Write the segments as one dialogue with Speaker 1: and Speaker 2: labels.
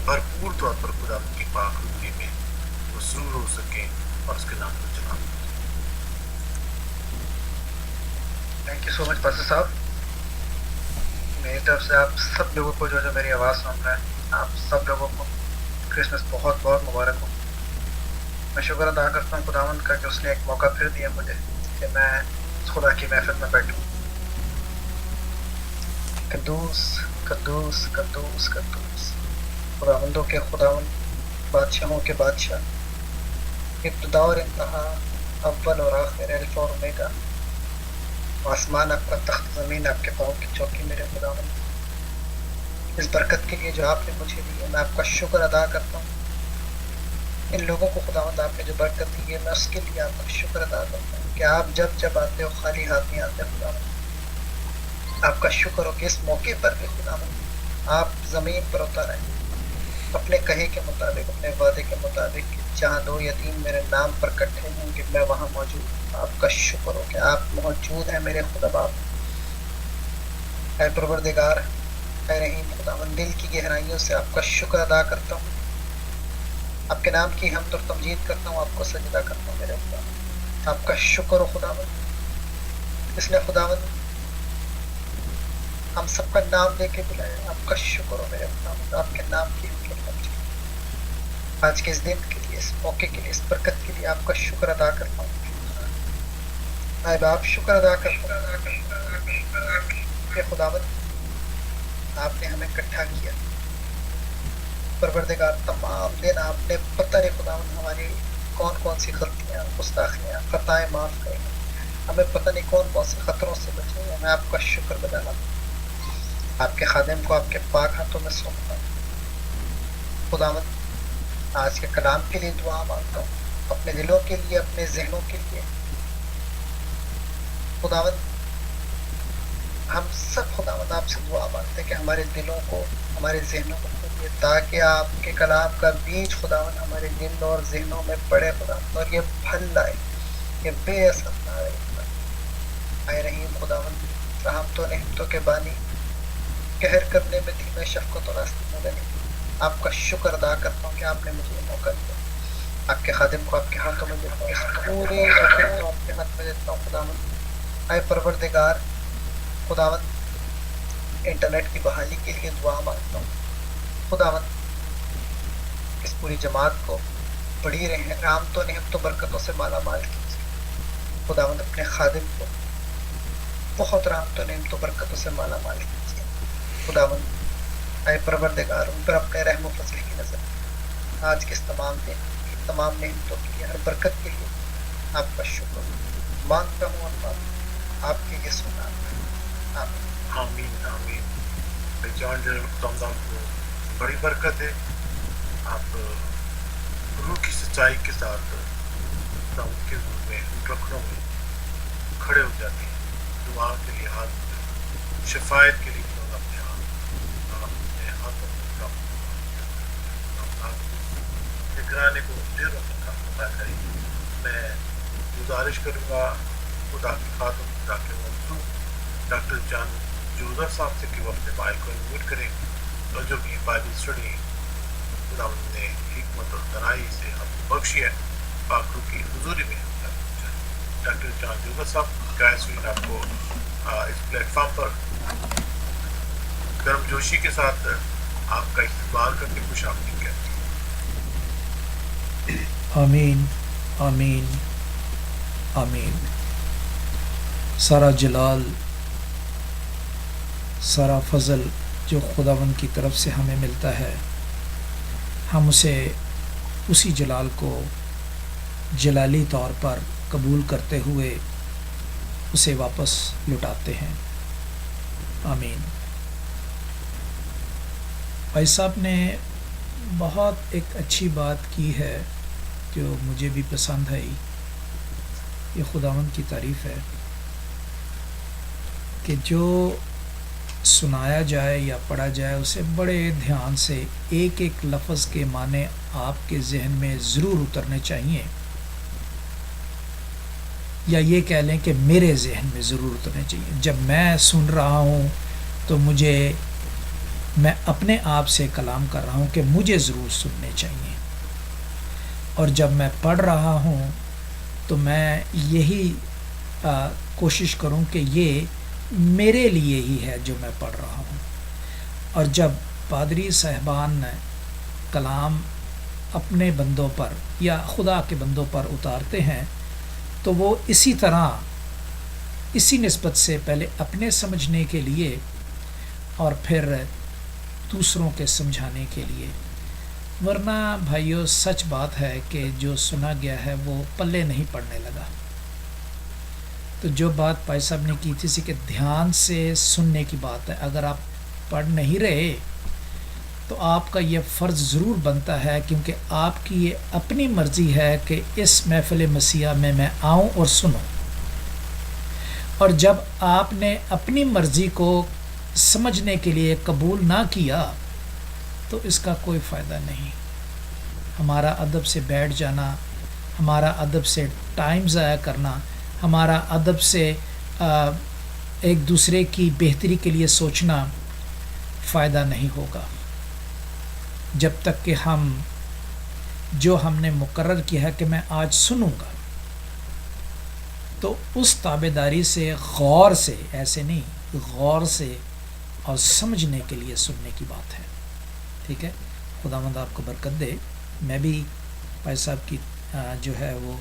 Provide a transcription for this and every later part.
Speaker 1: بھرپور طور پر خدا کی پاک روحی میں مسرور ہو سکیں اور اس کے نام کو جلا دیں۔
Speaker 2: Thank you so much pastor صاحب۔ میری طرف سے آپ سب لوگوں کو جو میری آواز سن رہے ہیں، آپ سب لوگوں کو کرسمس بہت بہت مبارک ہو۔ میں شکر ادا کرتا ہوں خداوند کا کہ اس نے ایک موقع پھر دیا مجھے کہ میں خدا کی محفل میں بیٹھوں۔ قدوس قدوس قدوس قدوس، خداوندوں کے خداوند، بادشاہوں کے بادشاہ، ابتدا اور انتہا، اول اور آخر، الف اور اومیگا۔ آسمان آپ کا تخت، زمین آپ کے پاؤں کی چوکی، میرے خداوند، اس برکت کے لیے جو آپ نے مجھے دی ہے میں آپ کا شکر ادا کرتا ہوں۔ ان لوگوں کو خداوند آپ نے جو برکت دی ہے میں اس کے لیے آپ کا شکر ادا کرتا ہوں کہ آپ جب جب آتے ہو خالی ہاتھ نہیں آتے خداوند۔ آپ کا شکر ہو کہ اس موقع پر بھی خداوند آپ زمین پر اترے اپنے کہے کے مطابق، اپنے وعدے کے مطابق کہ جہاں 2 یا 3 میرے نام پر اکٹھے ہوں کہ میں وہاں موجود ہوں۔ آپ کا شکر ہو کہ آپ موجود ہیں میرے خدا باپ۔ اے پروردگار، اے رحیم خداوند، دل کی گہرائیوں سے آپ کا شکر ادا کرتا ہوں، آپ کے نام کی حمد اور تمجید کرتا ہوں، آپ کو سجدہ کرتا ہوں میرے خدا۔ آپ کا شکر ہو خداوند، اس نے خداوند ہم سب کا نام لے کے بلایا۔ آپ کا شکر ہو میرے خداوند، آپ کے نام کی حمد اور تمجید۔ آج کے اس دن کے لیے، اس موقع کے لیے، اس برکت کے لیے آپ کا شکر ادا کرتا ہوں۔ اے باپ، شکر ادا کرتا ہوں کہ خداوند آپ نے ہمیں اکٹھا کیا۔ پروردگار، تمام دن آپ نے پتہ نہیں خداوند ہماری کون کون سی غلطیاں، گستاخیاں، خطائیں معاف کریں، ہمیں پتہ نہیں کون کون سے خطروں سے بچے ہیں۔ میں آپ کا شکر گزار ہوں، آپ کے خادم کو آپ کے پاک ہاتھوں میں سونپتا ہوں۔ خداوند، آج کے کلام کے لیے دعا مانگتا ہوں، اپنے دلوں کے لیے، اپنے ذہنوں کے لیے۔ خداوند، ہم سب خداوند آپ سے دعا مانگتے ہیں کہ ہمارے دلوں کو، ہمارے ذہنوں کو کھولیے تاکہ آپ کے کلام کا بیج خداوند ہمارے دل اور ذہنوں میں پڑے خداوند، اور یہ پھل لائے، یہ بے اثر نہ رہے خداوند۔ اے رحیم خداوند، رحمتوں نعمتوں کے بانی، قہر کرنے میں دھیمے، شفقت اور آستین میں بنے، آپ کا شکر ادا کرتا ہوں کہ آپ نے مجھے یہ موقع دیا۔ آپ کے خادم کو آپ کے ہاتھوں میں دیتا ہوں، اس پورے وقت کو آپ کے ہاتھ میں دیتا ہوں خداوند۔ اے پروردگار خداوند، انٹرنیٹ کی بحالی کے لیے دعا مانگتا ہوں خداوند، اس پوری جماعت کو بڑی رحمتوں نعمتوں برکتوں سے مالا مال کیجیے خداوند۔ اپنے خادم کو بہت رحمتوں نعمتوں برکتوں سے مالا مال کیجیے خداوند۔ اے پروردگار، ان پر اپنے رحم و فضل کی نظر۔ آج کے اس تمام دن کی تمام نعمتوں کے لیے، ہر برکت کے لیے آپ کا شکر مانگتا ہوں اور مانگتا ہوں آپ کے یہ سننا۔ آمین۔
Speaker 1: آمین آمین۔ جان جنرل خداوند آپ کو بڑی برکت ہے، آپ روح کی سچائی کے ساتھ خداوند کے حضور میں رکھنوں میں کھڑے ہو جاتے ہیں، دعا کے لیے ہاتھ، شفایت کے لیے خداوند اپنے ہاتھوں میں نگرانے کو دیر وقت کا عطا کریں۔ میں گزارش کروں گا خدا کی خاتم خدا کے موضوع ڈاکٹر جان جوزف صاحب سے کہ وہ اپنے بھائی کو انویٹ کریں، اور جو بھی بائبل اسٹڈی خداوند نے حکمت اور دانائی سے ہم کو بخشی ہے، پاک روح کی حضوری میں ہم تک پہنچائیں۔ ڈاکٹر جان جوزف صاحب، گائے آپ کو اس پلیٹ فارم پر گرم جوشی کے ساتھ آپ کا استقبال کرتے خوش آمدید کہتے ہیں۔
Speaker 3: آمین آمین آمین۔ سارا جلال، سارا فضل جو خداوند کی طرف سے ہمیں ملتا ہے، ہم اسے اسی جلال کو جلالی طور پر قبول کرتے ہوئے اسے واپس لوٹاتے ہیں۔ آمین۔ بھائی صاحب نے بہت ایک اچھی بات کی ہے جو مجھے بھی پسند آئی۔ یہ خداوند کی تعریف ہے کہ جو سنایا جائے یا پڑھا جائے اسے بڑے دھیان سے ایک ایک لفظ کے معنی آپ کے ذہن میں ضرور اترنے چاہیے، یا یہ کہہ لیں کہ میرے ذہن میں ضرور اترنے چاہیے۔ جب میں سن رہا ہوں تو مجھے میں اپنے آپ سے کلام کر رہا ہوں کہ مجھے ضرور سننے چاہیے، اور جب میں پڑھ رہا ہوں تو میں یہی کوشش کروں کہ یہ میرے لیے ہی ہے جو میں پڑھ رہا ہوں. اور جب پادری صاحبان کلام اپنے بندوں پر یا خدا کے بندوں پر اتارتے ہیں تو وہ اسی طرح اسی نسبت سے پہلے اپنے سمجھنے کے لیے اور پھر دوسروں کے سمجھانے کے لیے. ورنہ بھائیو سچ بات ہے کہ جو سنا گیا ہے وہ پلے نہیں پڑنے لگا. تو جو بات بھائی صاحب نے کی تھی کہ دھیان سے سننے کی بات ہے، اگر آپ پڑھ نہیں رہے تو آپ کا یہ فرض ضرور بنتا ہے، کیونکہ آپ کی یہ اپنی مرضی ہے کہ اس محفل مسیح میں آؤں اور سنوں. اور جب آپ نے اپنی مرضی کو سمجھنے کے لیے قبول نہ کیا تو اس کا کوئی فائدہ نہیں. ہمارا ادب سے بیٹھ جانا، ہمارا ادب سے ٹائم ضائع کرنا، ہمارا ادب سے ایک دوسرے کی بہتری کے لیے سوچنا فائدہ نہیں ہوگا جب تک کہ ہم جو ہم نے مقرر کیا ہے کہ میں آج سنوں گا تو اس تابعداری سے غور سے، ایسے نہیں غور سے اور سمجھنے کے لیے سننے کی بات ہے. ٹھیک ہے، خداوند آپ کو برکت دے. میں بھی بھائی صاحب کی جو ہے وہ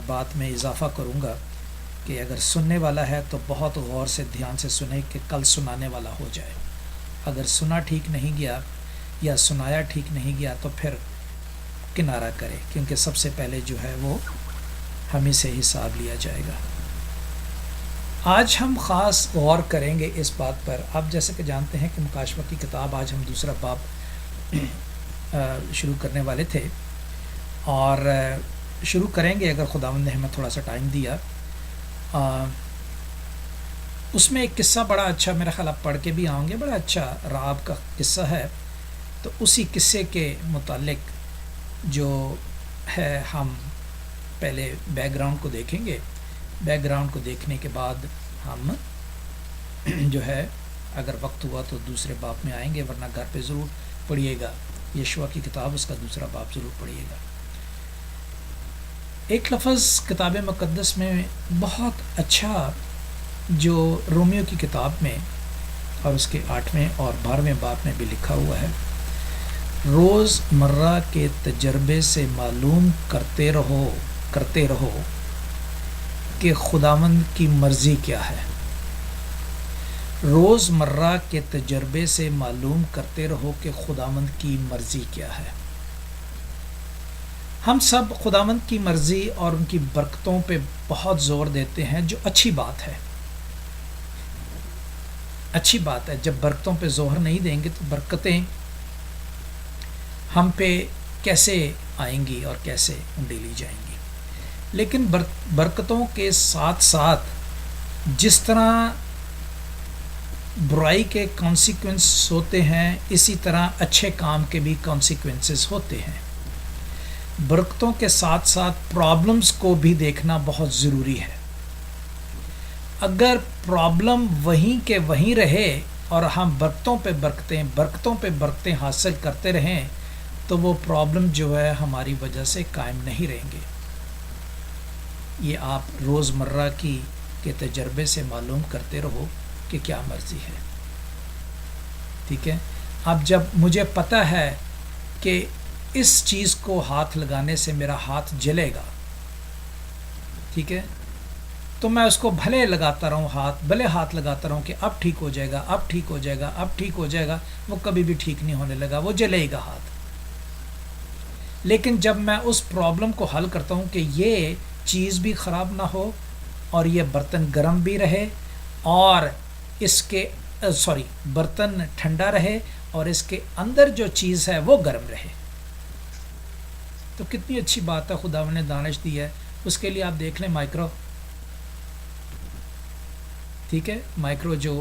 Speaker 3: بات میں اضافہ کروں گا کہ اگر سننے والا ہے تو بہت غور سے دھیان سے سنے کہ کل سنانے والا ہو جائے. اگر سنا ٹھیک نہیں گیا یا سنایا ٹھیک نہیں گیا تو پھر کنارہ کرے، کیونکہ سب سے پہلے جو ہے وہ ہمیں سے حساب لیا جائے گا. آج ہم خاص غور کریں گے اس بات پر. آپ جیسے کہ جانتے ہیں کہ مکاشفہ کی کتاب آج ہم دوسرا باب شروع کرنے والے تھے اور شروع کریں گے اگر خداوند نے ہمیں تھوڑا سا ٹائم دیا. اس میں ایک قصہ بڑا اچھا، میرا خیال آپ پڑھ کے بھی آؤں گے، بڑا اچھا رعاب کا قصہ ہے. تو اسی قصے کے متعلق جو ہے ہم پہلے بیک گراؤنڈ کو دیکھیں گے. بیک گراؤنڈ کو دیکھنے کے بعد ہم جو ہے اگر وقت ہوا تو دوسرے باب میں آئیں گے، ورنہ گھر پہ ضرور پڑھیے گا یشوع کی کتاب، اس کا دوسرا باب ضرور پڑھیے گا. ایک لفظ کتاب مقدس میں بہت اچھا جو رومیو کی کتاب میں اور اس کے 8ویں اور 12ویں باب میں بھی لکھا ہوا ہے، روز مرہ کے تجربے سے معلوم کرتے رہو کہ خداوند کی مرضی کیا ہے. روز مرہ کے تجربے سے معلوم کرتے رہو کہ خداوند کی مرضی کیا ہے. ہم سب خداوند کی مرضی اور ان کی برکتوں پہ بہت زور دیتے ہیں، جو اچھی بات ہے. اچھی بات ہے. جب برکتوں پہ زور نہیں دیں گے تو برکتیں ہم پہ کیسے آئیں گی اور کیسے ڈیلی جائیں گی. لیکن برکتوں کے ساتھ ساتھ جس طرح برائی کے کانسیکوینس ہوتے ہیں اسی طرح اچھے کام کے بھی کانسیکوینسز ہوتے ہیں. برکتوں کے ساتھ ساتھ پرابلمز کو بھی دیکھنا بہت ضروری ہے. اگر پرابلم وہیں کے وہیں رہے اور ہم برکتوں پہ برکتیں حاصل کرتے رہیں تو وہ پرابلم جو ہے ہماری وجہ سے قائم نہیں رہیں گے. یہ آپ روز مرہ کے تجربے سے معلوم کرتے رہو کہ کیا مرضی ہے. ٹھیک ہے. اب جب مجھے پتہ ہے کہ اس چیز کو ہاتھ لگانے سے میرا ہاتھ جلے گا، ٹھیک ہے، تو میں اس کو بھلے لگاتا رہوں، ہاتھ لگاتا رہوں کہ اب ٹھیک ہو جائے گا، اب ٹھیک ہو جائے گا، اب ٹھیک ہو جائے گا. وہ کبھی بھی ٹھیک نہیں ہونے لگا، وہ جلے گا ہاتھ. لیکن جب میں اس پرابلم کو حل کرتا ہوں کہ یہ چیز بھی خراب نہ ہو اور یہ برتن گرم بھی رہے اور اس کے برتن ٹھنڈا رہے اور اس کے اندر جو چیز ہے وہ گرم رہے، تو کتنی اچھی بات ہے. خدا نے دانش دی ہے. اس کے لیے آپ دیکھ لیں مائکرو، ٹھیک ہے، مائکرو جو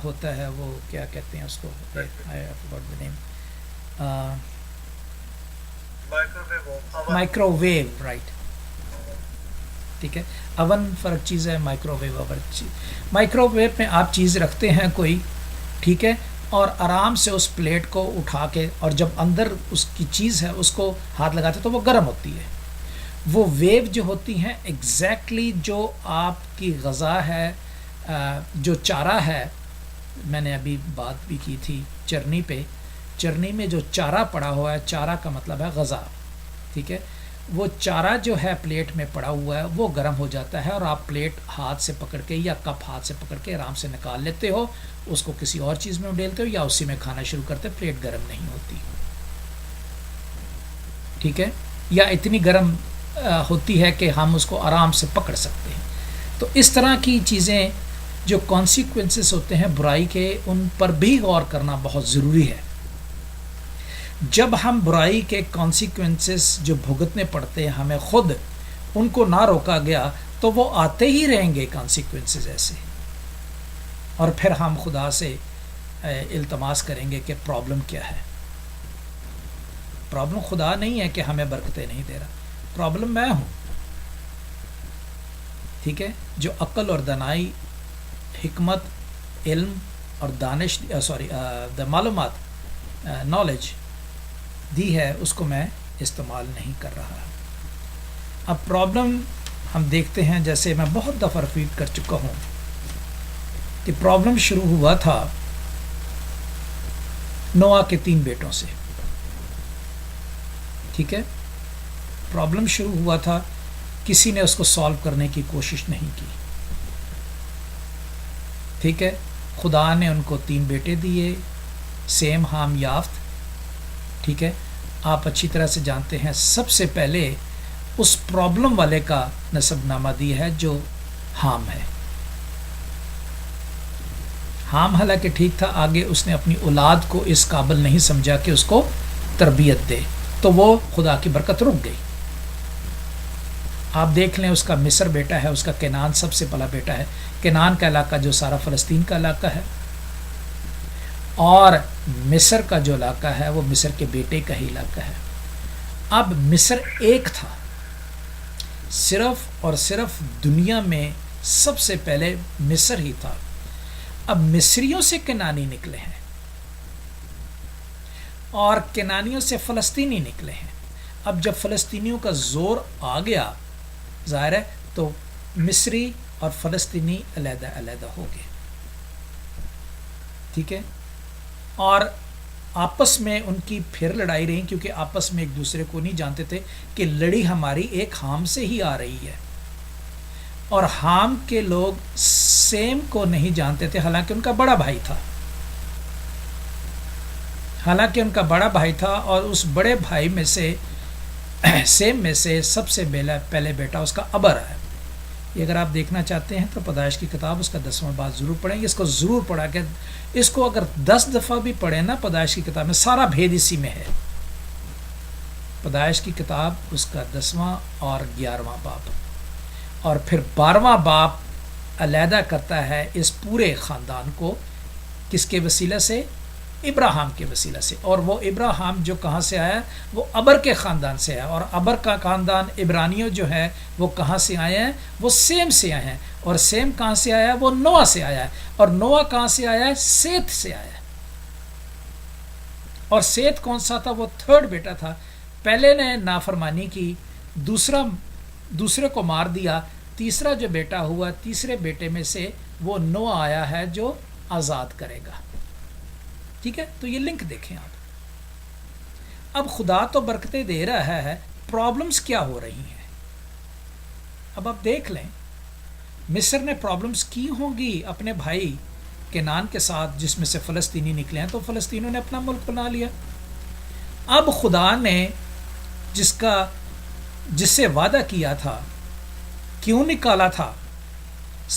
Speaker 3: ہوتا ہے وہ کیا کہتے ہیں اس کو، مائکرو ویو، رائٹ، ٹھیک ہے. اوون فرق چیز ہے، مائکرو ویو فرق چیز. مائکرو ویو میں آپ چیز رکھتے ہیں کوئی، ٹھیک ہے، اور آرام سے اس پلیٹ کو اٹھا کے، اور جب اندر اس کی چیز ہے اس کو ہاتھ لگاتے تو وہ گرم ہوتی ہے. وہ ویو جو ہوتی ہیں ایگزیکٹلی جو آپ کی غذا ہے، جو چارہ ہے، میں نے ابھی بات بھی کی تھی چرنی پہ. چرنی میں جو چارہ پڑا ہوا ہے، چارہ کا مطلب ہے غذا، ٹھیک ہے، وہ چارہ جو ہے پلیٹ میں پڑا ہوا ہے وہ گرم ہو جاتا ہے، اور آپ پلیٹ ہاتھ سے پکڑ کے یا کپ ہاتھ سے پکڑ کے آرام سے نکال لیتے ہو، اس کو کسی اور چیز میں ڈالتے ہو یا اسی میں کھانا شروع کرتے، پلیٹ گرم نہیں ہوتی، ٹھیک ہے، یا اتنی گرم ہوتی ہے کہ ہم اس کو آرام سے پکڑ سکتے ہیں. تو اس طرح کی چیزیں جو کانسیکوینسز ہوتے ہیں برائی کے، ان پر بھی غور کرنا بہت ضروری ہے. جب ہم برائی کے کانسیکوینسز جو بھگتنے پڑتے ہیں ہمیں خود ان کو نہ روکا گیا تو وہ آتے ہی رہیں گے کانسیکوینسز ایسے، اور پھر ہم خدا سے التماس کریں گے کہ پرابلم کیا ہے. پرابلم خدا نہیں ہے کہ ہمیں برکتیں نہیں دے رہا، پرابلم میں ہوں، ٹھیک ہے. جو عقل اور دانائی، حکمت، علم اور دانش معلومات، نالج دی ہے، اس کو میں استعمال نہیں کر رہا. اب پرابلم ہم دیکھتے ہیں، جیسے میں بہت دفعہ ریپیٹ کر چکا ہوں کہ پرابلم شروع ہوا تھا نوح کے 3 بیٹوں سے، ٹھیک ہے. پرابلم شروع ہوا تھا، کسی نے اس کو سالو کرنے کی کوشش نہیں کی، ٹھیک ہے. خدا نے ان کو 3 بیٹے دیے، سیم ہام یافت، ٹھیک ہے. آپ اچھی طرح سے جانتے ہیں سب سے پہلے اس پرابلم والے کا نسب نامہ دیا ہے جو ہام ہے. ہام حالانکہ ٹھیک تھا، آگے اس نے اپنی اولاد کو اس قابل نہیں سمجھا کہ اس کو تربیت دے، تو وہ خدا کی برکت رک گئی. آپ دیکھ لیں، اس کا مصر بیٹا ہے، اس کا کینان سب سے بڑا بیٹا ہے. کینان کا علاقہ جو سارا فلسطین کا علاقہ ہے، اور مصر کا جو علاقہ ہے وہ مصر کے بیٹے کا ہی علاقہ ہے. اب مصر ایک تھا، صرف اور صرف دنیا میں سب سے پہلے مصر ہی تھا. اب مصریوں سے کنانی نکلے ہیں اور کنانیوں سے فلسطینی نکلے ہیں. اب جب فلسطینیوں کا زور آ گیا، ظاہر ہے تو مصری اور فلسطینی علیحدہ علیحدہ ہو گئے، ٹھیک ہے. اور آپس میں ان کی پھر لڑائی رہی، کیونکہ آپس میں ایک دوسرے کو نہیں جانتے تھے کہ لڑی ہماری ایک حام سے ہی آ رہی ہے. اور حام کے لوگ سیم کو نہیں جانتے تھے، حالانکہ ان کا بڑا بھائی تھا، اور اس بڑے بھائی میں سے سیم میں سے سب سے پہلے بیٹا اس کا ابر ہے. یہ اگر آپ دیکھنا چاہتے ہیں تو پیدائش کی کتاب اس کا 10واں باب ضرور پڑھیں. اس کو ضرور پڑھا کہ اس کو اگر 10 دفعہ بھی پڑھیں نا، پیدائش کی کتاب میں سارا بھید اسی میں ہے. پیدائش کی کتاب اس کا 10واں اور 11واں باب، اور پھر 12واں باب علیحدہ کرتا ہے اس پورے خاندان کو، کس کے وسیلہ سے؟ ابراہیم کے وسیلہ سے. اور وہ ابراہیم جو کہاں سے آیا؟ وہ ابر کے خاندان سے آیا. اور ابر کا خاندان عبرانیوں جو ہے وہ کہاں سے آئے ہیں؟ وہ سیم سے آئے ہیں. اور سیم کہاں سے آیا؟ وہ نوح سے آیا ہے. اور نوح کہاں سے آیا ہے؟ سیت سے آیا ہے. اور سیت کون سا تھا؟ وہ 3rd بیٹا تھا. پہلے نے نافرمانی کی، دوسرے کو مار دیا، تیسرا جو بیٹا ہوا، تیسرے بیٹے میں سے وہ نوح آیا ہے جو آزاد کرے گا. ٹھیک ہے، تو یہ لنک دیکھیں آپ. اب خدا تو برکتیں دے رہا ہے، پرابلمز کیا ہو رہی ہیں؟ اب آپ دیکھ لیں، مصر نے پرابلمز کی ہوں گی اپنے بھائی کنان کے ساتھ، جس میں سے فلسطینی نکلے ہیں، تو فلسطینیوں نے اپنا ملک بنا لیا. اب خدا نے جس سے وعدہ کیا تھا، کیوں نکالا تھا؟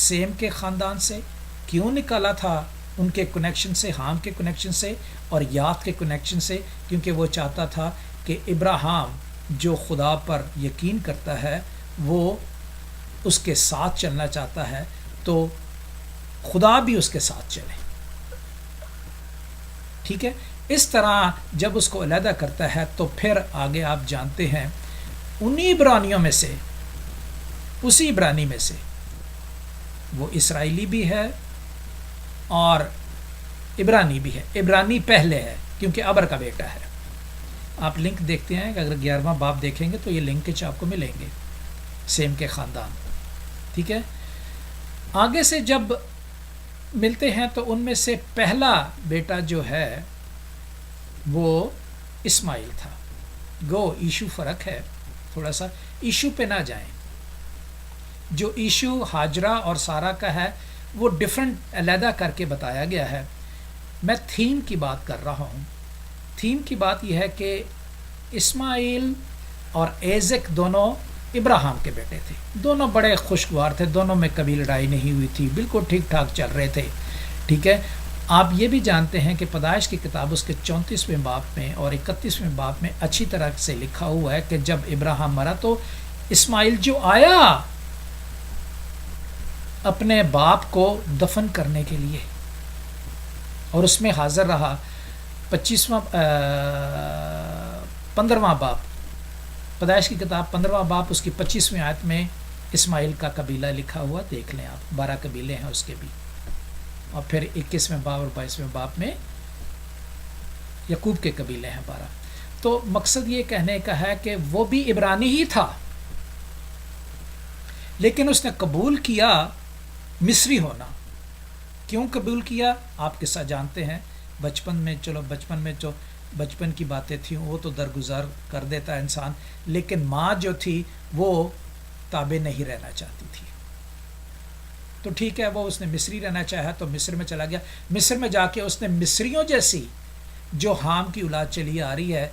Speaker 3: سیم کے خاندان سے. کیوں نکالا تھا؟ ان کے کنیکشن سے، حام کے کنیکشن سے اور یافت کے کنیکشن سے، کیونکہ وہ چاہتا تھا کہ ابراہیم جو خدا پر یقین کرتا ہے وہ اس کے ساتھ چلنا چاہتا ہے، تو خدا بھی اس کے ساتھ چلے. ٹھیک ہے، اس طرح جب اس کو علیحدہ کرتا ہے تو پھر آگے آپ جانتے ہیں انہی عبرانیوں میں سے، اسی عبرانی میں سے وہ اسرائیلی بھی ہے اور عبرانی بھی ہے. عبرانی پہلے ہے کیونکہ ابر کا بیٹا ہے. آپ لنک دیکھتے ہیں کہ اگر 11واں باب دیکھیں گے تو یہ لنکج آپ کو ملیں گے, سیم کے خاندان. ٹھیک ہے. آگے سے جب ملتے ہیں تو ان میں سے پہلا بیٹا جو ہے وہ اسماعیل تھا. گو ایشو فرق ہے تھوڑا سا, ایشو پہ نہ جائیں. جو ایشو ہاجرہ اور سارہ کا ہے وہ ڈیفرنٹ علیحدہ کر کے بتایا گیا ہے. میں تھیم کی بات کر رہا ہوں. تھیم کی بات یہ ہے کہ اسماعیل اور ایزک دونوں ابراہیم کے بیٹے تھے. دونوں بڑے خوشگوار تھے, دونوں میں کبھی لڑائی نہیں ہوئی تھی, بالکل ٹھیک ٹھاک چل رہے تھے. ٹھیک ہے. آپ یہ بھی جانتے ہیں کہ پیدائش کی کتاب اس کے 34ویں باب میں اور 31ویں باب میں اچھی طرح سے لکھا ہوا ہے کہ جب ابراہیم مرا تو اسماعیل جو آیا اپنے باپ کو دفن کرنے کے لیے اور اس میں حاضر رہا. 15واں باب پیدائش کی کتاب 15واں باب اس کی 25ویں آیت میں اسماعیل کا قبیلہ لکھا ہوا, دیکھ لیں آپ. 12 قبیلے ہیں اس کے بھی. اور پھر 21ویں باب اور 22ویں باب میں یعقوب کے قبیلے ہیں 12. تو مقصد یہ کہنے کا ہے کہ وہ بھی عبرانی ہی تھا, لیکن اس نے قبول کیا مصری ہونا. کیوں قبول کیا آپ قصہ جانتے ہیں. بچپن میں بچپن کی باتیں تھیں وہ تو درگزر کر دیتا انسان, لیکن ماں جو تھی وہ تابع نہیں رہنا چاہتی تھی. تو ٹھیک ہے, وہ اس نے مصری رہنا چاہا تو مصر میں چلا گیا. مصر میں جا کے اس نے مصریوں جیسی جو حام کی اولاد چلی آ رہی ہے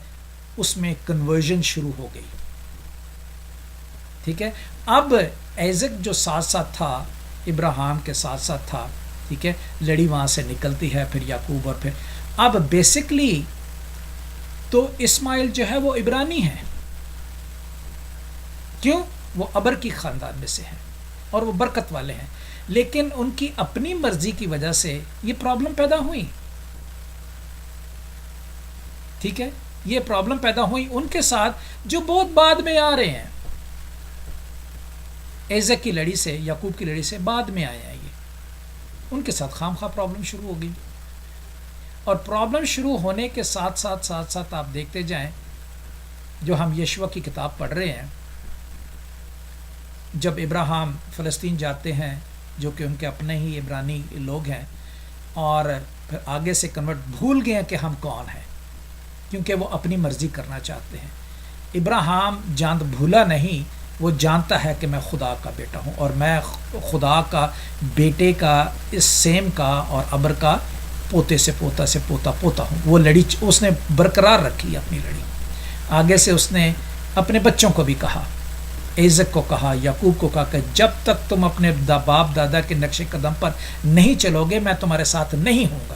Speaker 3: اس میں کنورژن شروع ہو گئی. ٹھیک ہے. اب ایزک جو ساتھ ساتھ تھا ابراہیم کے ساتھ ساتھ تھا, ٹھیک ہے, لڑی وہاں سے نکلتی ہے, پھر یعقوب, اور پھر اب بیسکلی تو اسماعیل جو ہے وہ عبرانی ہے. کیوں؟ وہ ابر کی خاندان میں سے ہیں اور وہ برکت والے ہیں, لیکن ان کی اپنی مرضی کی وجہ سے یہ پرابلم پیدا ہوئی. ٹھیک ہے. یہ پرابلم پیدا ہوئی ان کے ساتھ جو بہت بعد میں آ رہے ہیں. ایزک کی لڑی سے, یعقوب کی لڑی سے بعد میں آئے ہیں. یہ ان کے ساتھ خام خواہ پرابلم شروع ہو گئی. اور پرابلم شروع ہونے کے ساتھ ساتھ آپ دیکھتے جائیں, جو ہم یشوع کی کتاب پڑھ رہے ہیں, جب ابراہیم فلسطین جاتے ہیں جو کہ ان کے اپنے ہی عبرانی لوگ ہیں, اور پھر آگے سے کنورٹ بھول گئے کہ ہم کون ہیں, کیونکہ وہ اپنی مرضی کرنا چاہتے ہیں. ابراہیم جاند بھولا نہیں, وہ جانتا ہے کہ میں خدا کا بیٹا ہوں اور میں خدا کا بیٹے کا, اس سیم کا اور ابر کا پوتے سے پوتا سے پوتا پوتا ہوں. وہ لڑی اس نے برقرار رکھی اپنی لڑی. آگے سے اس نے اپنے بچوں کو بھی کہا, ایزک کو کہا, یعقوب کو کہا کہ جب تک تم اپنے باپ دادا کے نقش قدم پر نہیں چلو گے میں تمہارے ساتھ نہیں ہوں گا.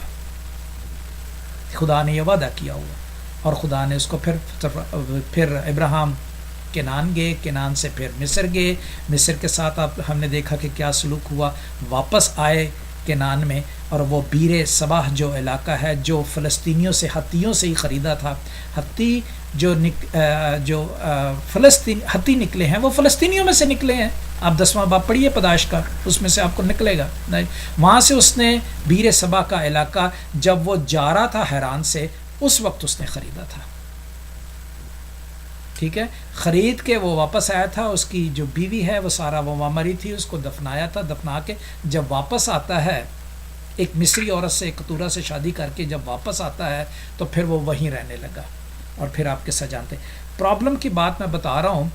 Speaker 3: خدا نے یہ وعدہ کیا ہوا, اور خدا نے اس کو پھر ابراہیم کنان گئے, کنان سے پھر مصر گئے. مصر کے ساتھ ہم نے دیکھا کہ کیا سلوک ہوا. واپس آئے کنان میں, اور وہ بیر صباح جو علاقہ ہے جو فلسطینیوں سے, ہتھیوں سے ہی خریدا تھا. ہتھی جو فلسطین ہتھی نکلے ہیں وہ فلسطینیوں میں سے نکلے ہیں. آپ 10واں باب پڑھیے پیدائش کا, اس میں سے آپ کو نکلے گا. وہاں سے اس نے بیر صباح کا علاقہ جب وہ جا رہا تھا حیران سے, اس وقت اس نے خریدا تھا. ٹھیک ہے. خرید کے وہ واپس آیا تھا. اس کی جو بیوی ہے وہ سارا وہ وہاں مری تھی, اس کو دفنایا تھا. دفنا کے جب واپس آتا ہے ایک مصری عورت سے, ایک کتورہ سے شادی کر کے جب واپس آتا ہے تو پھر وہ وہیں رہنے لگا. اور پھر آپ قصہ جانتے. پرابلم کی بات میں بتا رہا ہوں.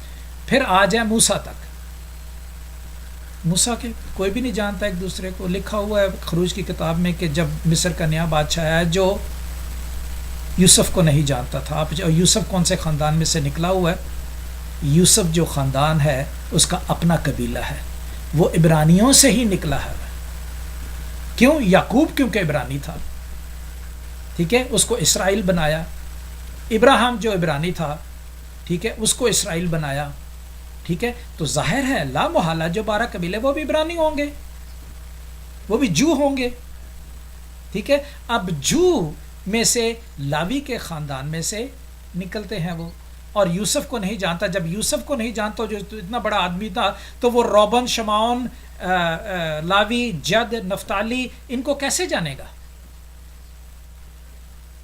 Speaker 3: پھر آ جائے موسیٰ تک. موسیٰ کے کوئی بھی نہیں جانتا ایک دوسرے کو. لکھا ہوا ہے خروج کی کتاب میں کہ جب مصر کا نیا بادشاہ آیا جو یوسف کو نہیں جانتا تھا. آپ یوسف کون سے خاندان میں سے نکلا ہوا ہے؟ یوسف جو خاندان ہے اس کا اپنا قبیلہ ہے, وہ عبرانیوں سے ہی نکلا ہے. کیوں؟ یعقوب کیونکہ عبرانی تھا. ٹھیک ہے. اس کو اسرائیل بنایا. ابراہیم جو عبرانی تھا, ٹھیک ہے, اس کو اسرائیل بنایا. ٹھیک ہے. تو ظاہر ہے لا محالہ جو 12 قبیلے وہ بھی عبرانی ہوں گے, وہ بھی جو ہوں گے. ٹھیک ہے. اب جو میں سے لاوی کے خاندان میں سے نکلتے ہیں وہ, اور یوسف کو نہیں جانتا. جب یوسف کو نہیں جانتا جو اتنا بڑا آدمی تھا تو وہ روبن, شمعون, لاوی, جد, نفتالی, ان کو کیسے جانے گا؟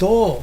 Speaker 3: 2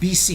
Speaker 3: BC,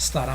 Speaker 3: 17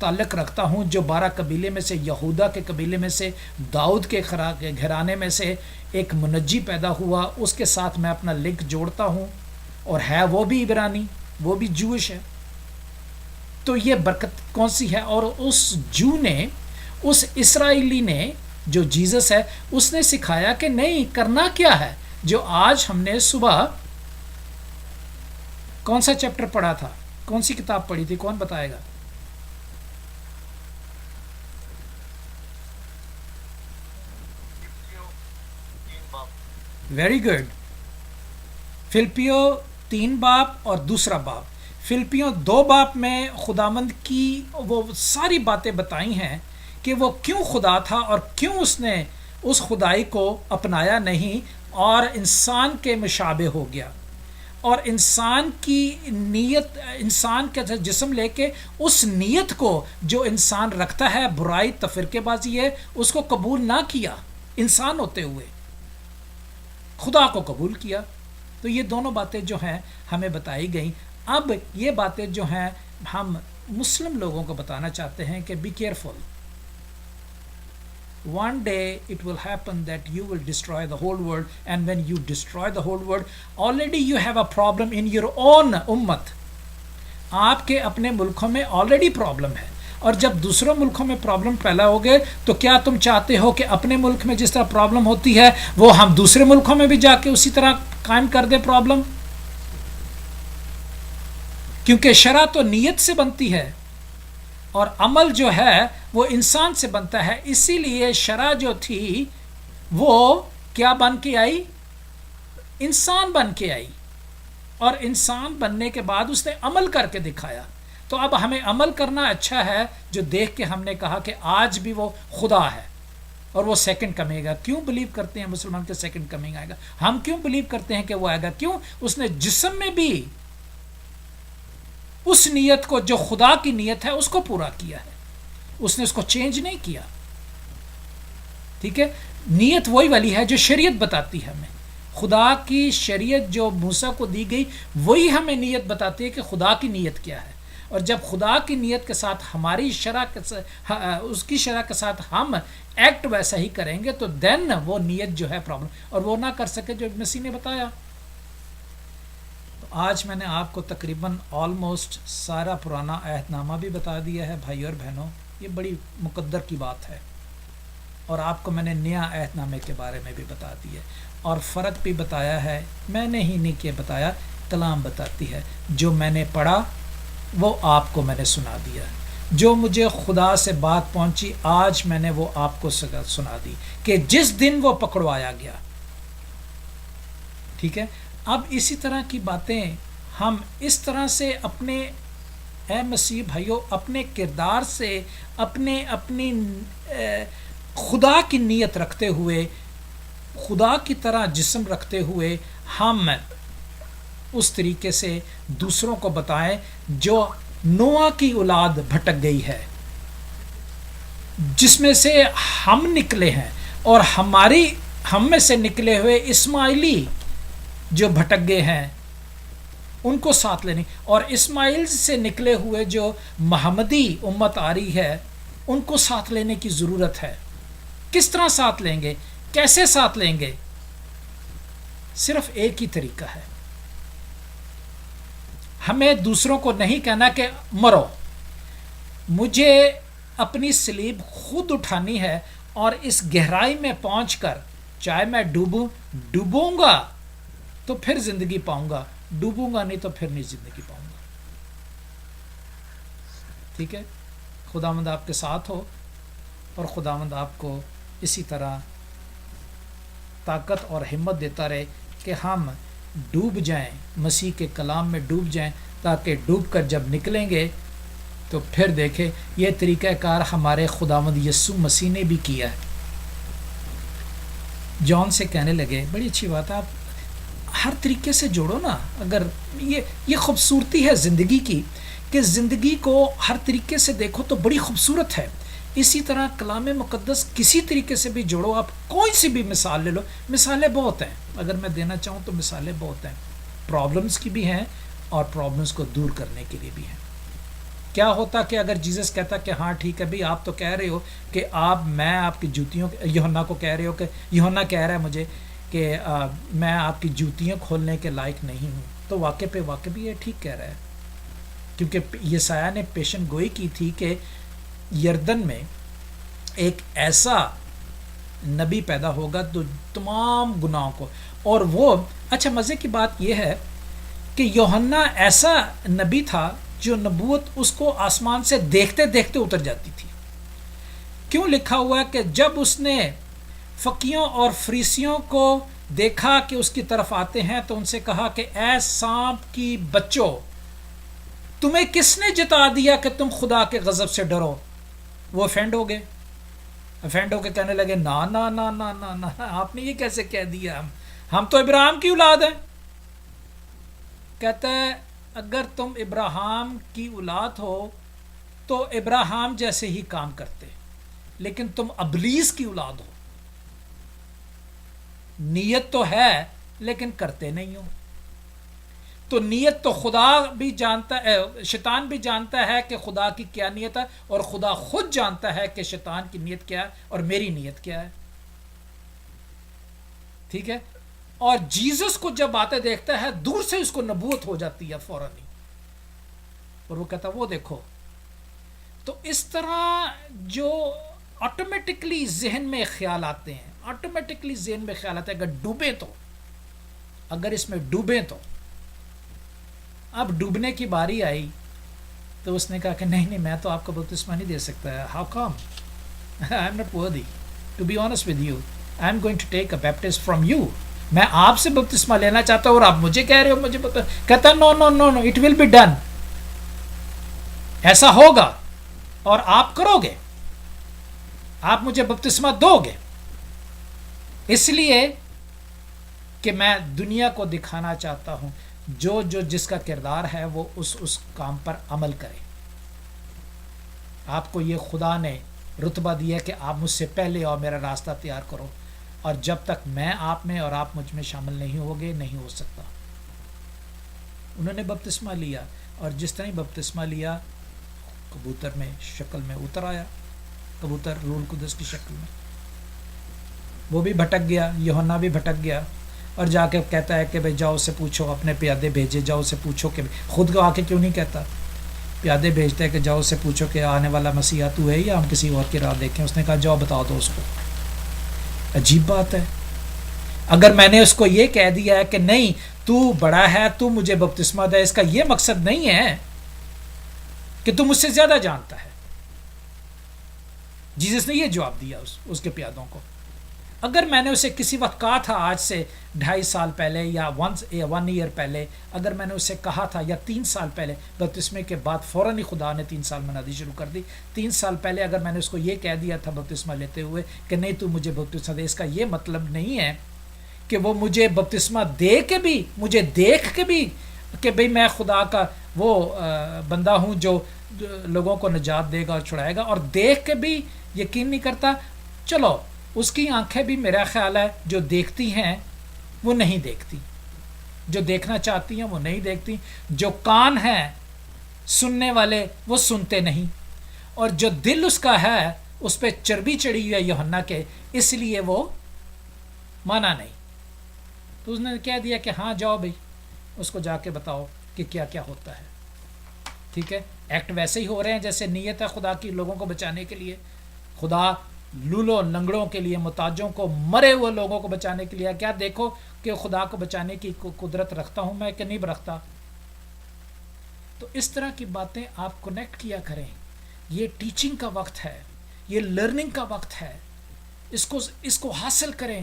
Speaker 3: تعلق رکھتا ہوں جو 12 قبیلے میں سے یہودا کے قبیلے میں سے داؤد کے گھرانے میں سے ایک منجی پیدا ہوا، اس کے ساتھ میں اپنا لنک جوڑتا ہوں، اور ہے وہ بھی عبرانی، وہ بھی جوش ہے. تو یہ برکت کون سی ہے؟ اور اس جو نے، اس اسرائیلی نے جو جیزس ہے، اس نے سکھایا کہ نہیں کرنا کیا ہے. جو آج ہم نے صبح کون سا چیپٹر پڑھا تھا، کون سی کتاب پڑھی تھی، کون بتائے گا؟ Very good. فلپیو 3 باب اور دوسرا باب. فلپیو 2 باب میں خداوند کی وہ ساری باتیں بتائی ہیں کہ وہ کیوں خدا تھا اور کیوں اس نے اس خدائی کو اپنایا نہیں اور انسان کے مشابہ ہو گیا، اور انسان کی نیت، انسان کا جسم لے کے اس نیت کو جو انسان رکھتا ہے، برائی تفرقے بازی ہے، اس کو قبول نہ کیا. انسان ہوتے ہوئے خدا کو قبول کیا. تو یہ دونوں باتیں جو ہیں ہمیں بتائی گئیں. اب یہ باتیں جو ہیں ہم مسلم لوگوں کو بتانا چاہتے ہیں کہ be careful. One day it will happen that you will destroy the whole world, and when you destroy the whole world, already you have a problem in your own ummat. آپ کے اپنے ملکوں میں آلریڈی پرابلم ہے، اور جب دوسروں ملکوں میں پرابلم پیدا ہو گئے تو کیا تم چاہتے ہو کہ اپنے ملک میں جس طرح پرابلم ہوتی ہے وہ ہم دوسرے ملکوں میں بھی جا کے اسی طرح قائم کر دیں پرابلم؟ کیونکہ شرع تو نیت سے بنتی ہے اور عمل جو ہے وہ انسان سے بنتا ہے. اسی لیے شرع جو تھی وہ کیا بن کے آئی؟ انسان بن کے آئی، اور انسان بننے کے بعد اس نے عمل کر کے دکھایا. تو اب ہمیں عمل کرنا اچھا ہے، جو دیکھ کے ہم نے کہا کہ آج بھی وہ خدا ہے اور وہ سیکنڈ کمے گا. کیوں بلیو کرتے ہیں مسلمان کے سیکنڈ کمنگ آئے گا؟ ہم کیوں بلیو کرتے ہیں کہ وہ آئے گا؟ کیوں؟ اس نے جسم میں بھی اس نیت کو جو خدا کی نیت ہے اس کو پورا کیا ہے، اس نے اس کو چینج نہیں کیا. ٹھیک ہے، نیت وہی والی ہے جو شریعت بتاتی ہے ہمیں. خدا کی شریعت جو موسیٰ کو دی گئی وہی ہمیں نیت بتاتی ہے کہ خدا کی نیت کیا ہے. اور جب خدا کی نیت کے ساتھ ہماری شرع اس کی شرع کے ساتھ ہم ایکٹ ویسا ہی کریں گے تو دین وہ نیت جو ہے پرابلم، اور وہ نہ کر سکے جو مسیح نے بتایا. آج میں نے آپ کو تقریباً آلموسٹ سارا پرانا عہد نامہ بھی بتا دیا ہے بھائی اور بہنوں. یہ بڑی مقدر کی بات ہے، اور آپ کو میں نے نیا عہد نامے کے بارے میں بھی بتا دیا اور فرق بھی بتایا ہے. میں نے ہی نہیں کہ بتایا، کلام بتاتی ہے. جو میں نے پڑھا وہ آپ کو میں نے سنا دیا. جو مجھے خدا سے بات پہنچی آج میں نے وہ آپ کو سنا دی کہ جس دن وہ پکڑوایا گیا. ٹھیک ہے، اب اسی طرح کی باتیں ہم اس طرح سے اپنے اے مسیح بھائیوں اپنے کردار سے اپنی خدا کی نیت رکھتے ہوئے، خدا کی طرح جسم رکھتے ہوئے ہم اس طریقے سے دوسروں کو بتائیں جو نوح کی اولاد بھٹک گئی ہے، جس میں سے ہم نکلے ہیں، اور ہم میں سے نکلے ہوئے اسماعیلی جو بھٹک گئے ہیں ان کو ساتھ لینی، اور اسماعیل سے نکلے ہوئے جو محمدی امت آ رہی ہے ان کو ساتھ لینے کی ضرورت ہے. کس طرح ساتھ لیں گے؟ کیسے ساتھ لیں گے؟ صرف ایک ہی طریقہ ہے. ہمیں دوسروں کو نہیں کہنا کہ مرو، مجھے اپنی صلیب خود اٹھانی ہے، اور اس گہرائی میں پہنچ کر چاہے میں ڈوبوں گا تو پھر زندگی پاؤں گا، ڈوبوں گا نہیں تو پھر نہیں زندگی پاؤں گا. ٹھیک ہے، خداوند آپ کے ساتھ ہو، اور خداوند آپ کو اسی طرح طاقت اور ہمت دیتا رہے کہ ہم ڈوب جائیں، مسیح کے کلام میں ڈوب جائیں، تاکہ ڈوب کر جب نکلیں گے تو پھر دیکھیں یہ طریقہ کار ہمارے خداوند یسوع مسیح نے بھی کیا ہے. جان سے کہنے لگے، بڑی اچھی بات ہے، آپ ہر طریقے سے جوڑو نا. اگر یہ خوبصورتی ہے زندگی کی کہ زندگی کو ہر طریقے سے دیکھو تو بڑی خوبصورت ہے. اسی طرح کلام مقدس کسی طریقے سے بھی جوڑو. آپ کوئی سی بھی مثال لے لو، مثالیں بہت ہیں، اگر میں دینا چاہوں تو مثالیں بہت ہیں، پرابلمز کی بھی ہیں اور پرابلمز کو دور کرنے کے لیے بھی ہیں. کیا ہوتا کہ اگر جیزس کہتا کہ ہاں ٹھیک ہے بھئی آپ تو کہہ رہے ہو کہ میں آپ کی جوتیوں، یوحنا کو کہہ رہے ہو کہ یوحنا کہہ رہا ہے مجھے کہ میں آپ کی جوتیاں کھولنے کے لائق نہیں ہوں، تو واقع پہ واقع بھی یہ ٹھیک کہہ رہا ہے، کیونکہ یسایہ نے پیشن گوئی کی تھی کہ یردن میں ایک ایسا نبی پیدا ہوگا تو تمام گناہوں کو، اور وہ اچھا مزے کی بات یہ ہے کہ یوحنا ایسا نبی تھا جو نبوت اس کو آسمان سے دیکھتے دیکھتے اتر جاتی تھی. کیوں لکھا ہوا ہے کہ جب اس نے فقیوں اور فریسیوں کو دیکھا کہ اس کی طرف آتے ہیں تو ان سے کہا کہ اے سانپ کی بچوں، تمہیں کس نے جتا دیا کہ تم خدا کے غضب سے ڈرو؟ وہ افینڈ ہو کے کہنے لگے نا نا نا نا نا نا، آپ نے یہ کیسے کہہ دیا؟ ہم تو ابراہیم کی اولاد ہیں. کہتا ہے اگر تم ابراہیم کی اولاد ہو تو ابراہیم جیسے ہی کام کرتے، لیکن تم ابلیس کی اولاد ہو، نیت تو ہے لیکن کرتے نہیں ہو. تو نیت تو خدا بھی جانتا ہے، شیطان بھی جانتا ہے کہ خدا کی کیا نیت ہے، اور خدا خود جانتا ہے کہ شیطان کی نیت کیا ہے اور میری نیت کیا ہے. ٹھیک ہے. اور جیزس کو جب آتے دیکھتا ہے دور سے اس کو نبوت ہو جاتی ہے فوراً ہی، اور وہ کہتا ہے وہ دیکھو. تو اس طرح جو آٹومیٹکلی ذہن میں خیال آتے ہیں، اگر اس میں ڈوبیں تو اب ڈوبنے کی باری آئی تو اس نے کہا کہ نہیں میں تو آپ کو بپتسمہ نہیں دے سکتا ہے. How come? I am not worthy to be honest with you. I am going to take a baptism from you. میں آپ سے بپتسمہ لینا چاہتا ہوں اور آپ مجھے کہہ رہے ہو مجھے کہتا نو نو نو نو، اٹ ول بی ڈن. ایسا ہوگا اور آپ کرو گے، آپ مجھے بپتسمہ دو گے، اس لیے کہ میں دنیا کو دکھانا چاہتا ہوں جو جس کا کردار ہے وہ اس کام پر عمل کرے. آپ کو یہ خدا نے رتبہ دیا کہ آپ مجھ سے پہلے اور میرا راستہ تیار کرو، اور جب تک میں آپ میں اور آپ مجھ میں شامل نہیں ہوگے نہیں ہو سکتا. انہوں نے بپتسمہ لیا، اور جس طرح بپتسمہ لیا کبوتر میں شکل میں اتر آیا، کبوتر روح القدس کی شکل میں. وہ بھی بھٹک گیا، یوحنا بھی بھٹک گیا، اور جا کے کہتا ہے کہ بھائی جاؤ سے پوچھو، اپنے پیادے بھیجے، جاؤ سے پوچھو کہ خود کو آ کے کیوں نہیں کہتا. پیادے بھیجتے ہیں کہ جاؤ سے پوچھو کہ آنے والا مسیح تو ہے یا ہم کسی اور کی راہ دیکھیں. اس نے کہا جاؤ بتا دو اس کو. عجیب بات ہے. اگر میں نے اس کو یہ کہہ دیا ہے کہ نہیں تو بڑا ہے، تو مجھے بپتسمہ دے، اس کا یہ مقصد نہیں ہے کہ تو مجھ سے زیادہ جانتا ہے. جیزس نے یہ جواب دیا اس کے پیادوں کو. اگر میں نے اسے کسی وقت کہا تھا، آج سے 2.5 سال پہلے یا 1 ایئر پہلے، اگر میں نے اسے کہا تھا، یا 3 سال پہلے، بپتسمے کے بعد فوراً ہی خدا نے 3 سال منادی شروع کر دی. 3 سال پہلے اگر میں نے اس کو یہ کہہ دیا تھا بپتسمہ لیتے ہوئے کہ نہیں تو مجھے بپتسمہ دے، اس کا یہ مطلب نہیں ہے کہ وہ مجھے بپتسمہ دے کے بھی، مجھے دیکھ کے بھی کہ بھئی میں خدا کا وہ بندہ ہوں جو لوگوں کو نجات دے گا اور چھڑائے گا، اور دیکھ کے بھی یقین نہیں کرتا. چلو اس کی آنکھیں بھی میرا خیال ہے جو دیکھتی ہیں وہ نہیں دیکھتی، جو دیکھنا چاہتی ہیں وہ نہیں دیکھتی، جو کان ہیں سننے والے وہ سنتے نہیں، اور جو دل اس کا ہے اس پہ چربی چڑھی ہوئی ہے یوحنا کے، اس لیے وہ مانا نہیں. تو اس نے کہہ دیا کہ ہاں جاؤ بھائی اس کو جا کے بتاؤ کہ کیا کیا ہوتا ہے. ٹھیک ہے. ایکٹ ویسے ہی ہو رہے ہیں جیسے نیت ہے خدا کی لوگوں کو بچانے کے لیے. خدا لولو لنگڑوں کے لیے، محتاجوں کو، مرے ہوئے لوگوں کو بچانے کے لیے. کیا دیکھو کہ خدا کو بچانے کی قدرت رکھتا ہوں میں کہ نہیں رکھتا. تو اس طرح کی باتیں آپ کنیکٹ کیا کریں. یہ ٹیچنگ کا وقت ہے، یہ لرننگ کا وقت ہے. اس کو حاصل کریں.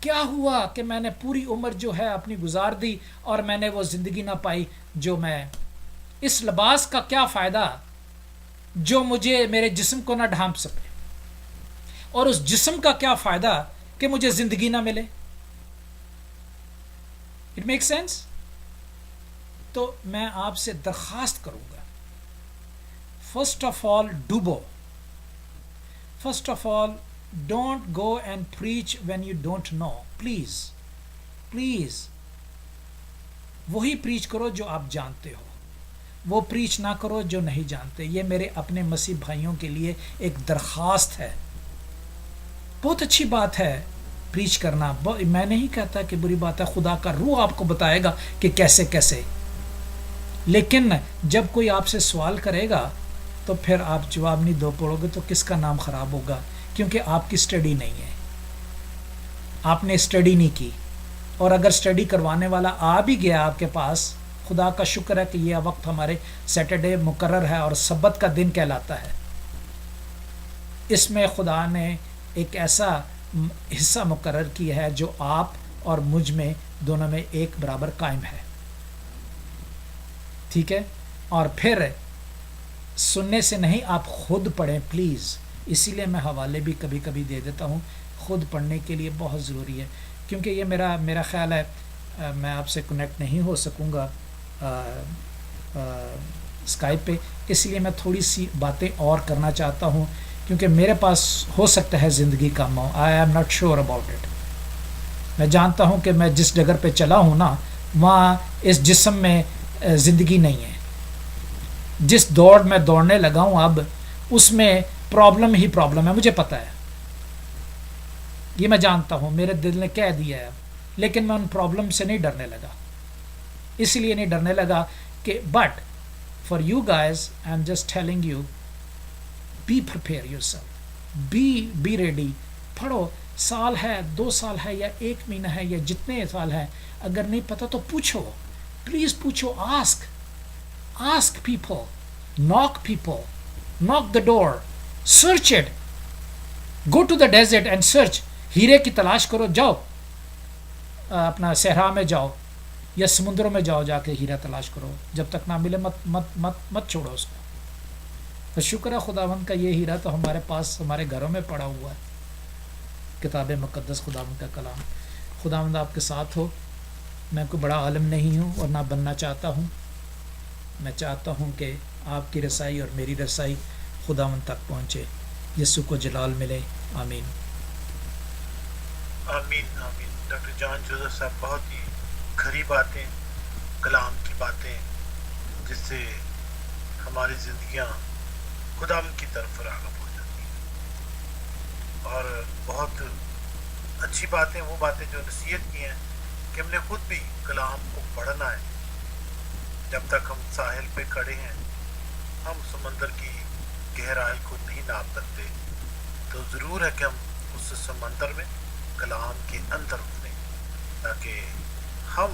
Speaker 3: کیا ہوا کہ میں نے پوری عمر جو ہے اپنی گزار دی اور میں نے وہ زندگی نہ پائی جو میں، اس لباس کا کیا فائدہ جو مجھے میرے جسم کو نہ ڈھانپ سکے، اور اس جسم کا کیا فائدہ کہ مجھے زندگی نہ ملے. It make sense. تو میں آپ سے درخواست کروں گا، فرسٹ آف آل ڈوبو. First of all don't go and preach when you don't know. Please وہی پریچ کرو جو آپ جانتے ہو. وہ پریچ نہ کرو جو نہیں جانتے. یہ میرے اپنے مسیح بھائیوں کے لیے ایک درخواست ہے. بہت اچھی بات ہے پریچ کرنا, میں نہیں کہتا کہ بری بات ہے, خدا کا روح آپ کو بتائے گا کہ کیسے کیسے, لیکن جب کوئی آپ سے سوال کرے گا تو پھر آپ جواب نہیں دو پڑو گے تو کس کا نام خراب ہوگا, کیونکہ آپ کی اسٹڈی نہیں ہے, آپ نے اسٹڈی نہیں کی. اور اگر اسٹڈی کروانے والا آ بھی گیا آپ کے پاس, خدا کا شکر ہے کہ یہ وقت ہمارے سیٹرڈے مقرر ہے اور سبت کا دن کہلاتا ہے. اس میں خدا نے ایک ایسا حصہ مقرر کیا ہے جو آپ اور مجھ میں دونوں میں ایک برابر قائم ہے. ٹھیک ہے, اور پھر سننے سے نہیں, آپ خود پڑھیں پلیز. اسی لیے میں حوالے بھی کبھی کبھی دے دیتا ہوں, خود پڑھنے کے لیے بہت ضروری ہے, کیونکہ یہ میرا خیال ہے میں آپ سے کنیکٹ نہیں ہو سکوں گا اسکائپ پہ, اس لیے میں تھوڑی سی باتیں اور کرنا چاہتا ہوں, کیونکہ میرے پاس ہو سکتا ہے زندگی کا مو, آئی am not sure about it. میں جانتا ہوں کہ میں جس جگہ پہ چلا ہوں نا, وہاں اس جسم میں زندگی نہیں ہے. جس دوڑ میں دوڑنے لگا ہوں اب, اس میں پرابلم ہی پرابلم ہے, مجھے پتہ ہے, یہ میں جانتا ہوں, میرے دل نے کہہ دیا ہے, لیکن میں ان پرابلم سے نہیں ڈرنے لگا. اس لیے نہیں ڈرنے لگا کہ but for you guys I am just telling you, be prepare yourself, be ready. پڑھو, سال ہے, 2 سال ہے, یا 1 مہینہ ہے, یا جتنے سال ہے, اگر نہیں پتہ تو پوچھو, پلیز پوچھو. Ask people, knock the door, search it, go to the desert and search. ہیرے کی تلاش کرو, جاؤ اپنا صحرا میں جاؤ یا سمندروں میں جاؤ, جا کے ہیرا تلاش کرو, جب تک نہ ملے مت چھوڑو اس کو. تو شکر ہے خداوند کا, یہ ہیرا تو ہمارے پاس ہمارے گھروں میں پڑا ہوا ہے, کتاب مقدس, خداوند کا کلام. خداوند آپ کے ساتھ ہو. میں کوئی بڑا عالم نہیں ہوں اور نہ بننا چاہتا ہوں. میں چاہتا ہوں کہ آپ کی رسائی اور میری رسائی خداوند تک پہنچے. یسوع کو جلال ملے. آمین.
Speaker 1: آمین آمین. ڈاکٹر جان جوزف صاحب, بہت ہی کھری باتیں, کلام کی باتیں, جس سے ہماری زندگیاں خداوند کی طرف راغب ہو جاتی ہیں. اور بہت اچھی باتیں, وہ باتیں جو نصیحت کی ہیں کہ ہم نے خود بھی کلام کو پڑھنا ہے. جب تک ہم ساحل پہ کھڑے ہیں, ہم سمندر کی گہرائی کو نہیں ناپ سکتے, تو ضرور ہے کہ ہم اس سمندر میں کلام کے اندر اتریں, تاکہ ہم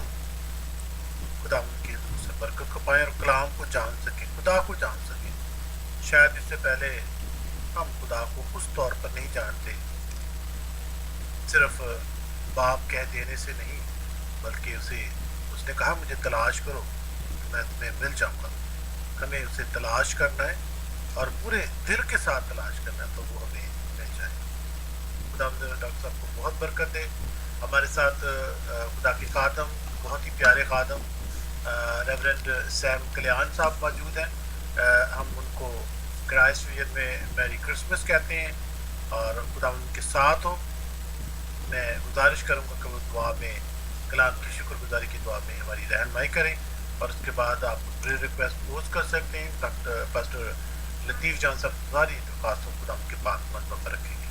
Speaker 1: خدا کے حضور سے برکت کو پائیں اور کلام کو جان سکیں, خدا کو جان سکیں. شاید اس سے پہلے ہم خدا کو اس طور پر نہیں جانتے, صرف باپ کہہ دینے سے نہیں, بلکہ اس نے کہا مجھے تلاش کرو, میں تمہیں مل جاؤں گا. ہمیں اسے تلاش کرنا ہے اور پورے دل کے ساتھ تلاش کرنا ہے, تو وہ ہمیں مل جائے. خدا ڈاکٹر صاحب کو بہت برکت دے. ہمارے ساتھ خدا کے خادم, بہت ہی پیارے خادم ریورنڈ سیم کلیان صاحب موجود ہیں. ہم ان کو کرائسٹ ویژن میں میری کرسمس کہتے ہیں, اور خدا ان کے ساتھ ہو. میں گزارش کروں گا کہ وہ دعا میں, کلام کی شکر گزاری کی دعا میں ہماری رہنمائی کریں, اور اس کے بعد آپ پریئر ریکویسٹ پوسٹ کر سکتے ہیں. ڈاکٹر پاسٹر لطیف جان صاحب ساری درخواستوں خدا ان کے پاک منصوبہ پر رکھیں گے.